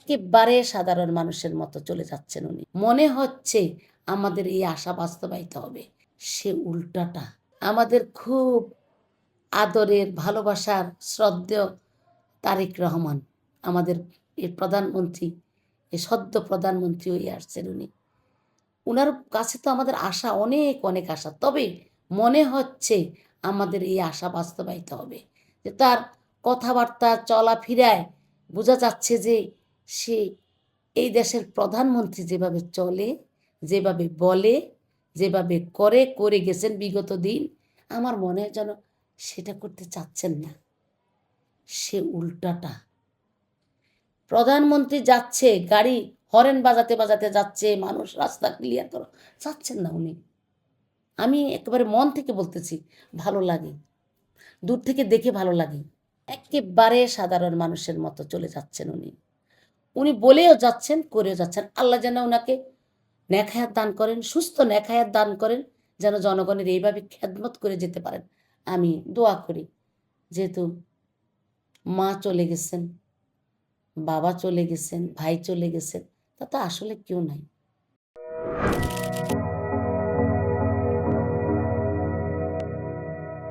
একেবারে সাধারণ মানুষের মতো চলে যাচ্ছেন উনি। মনে হচ্ছে আমাদের এই আশা বাস্তবায়িত হবে, সে উল্টাটা। আমাদের খুব আদরের, ভালোবাসার, শ্রদ্ধেয় তারেক রহমান, আমাদের এর প্রধানমন্ত্রী, এ সদ্য প্রধানমন্ত্রী হয়ে আসছেন উনি। উনার কাছে তো আমাদের আশা অনেক, অনেক আশা। তবে মনে হচ্ছে আমাদের এই আশা বাস্তবায়িত হবে। যে তার কথাবার্তা, চলাফেরায় বোঝা যাচ্ছে যে সে এই দেশের প্রধানমন্ত্রী যেভাবে চলে, যেভাবে বলে, যেভাবে করে গেছেন বিগত দিন, আমার মনে হয় যেন সেটা করতে চাচ্ছেন না। সে উল্টাটা। প্রধানমন্ত্রী যাচ্ছে, গাড়ি হরেন বাজাতে, বাজাতে যাচ্ছে, মানুষ রাস্তা ক্লিয়ার করো, চাচ্ছেন না উনি। আমি একেবারে মন থেকে বলতেছি, ভালো লাগে। দূর থেকে দেখে ভালো লাগে। একেবারে সাধারণ মানুষের মতো চলে যাচ্ছেন উনি। উনি বলেও যাচ্ছেন, করেও যাচ্ছেন। আল্লাহ যেন উনাকে নেক হায়াত দান করেন, সুস্থ নেক হায়াত দান করেন, যেন জনগণের এইভাবে খেদমত করে যেতে পারেন। আমি দোয়া করি। যেহেতু মা চলে গেছেন, বাবা চলে গেছেন, ভাই চলে গেছেন, তা তো আসলে কেউ নাই।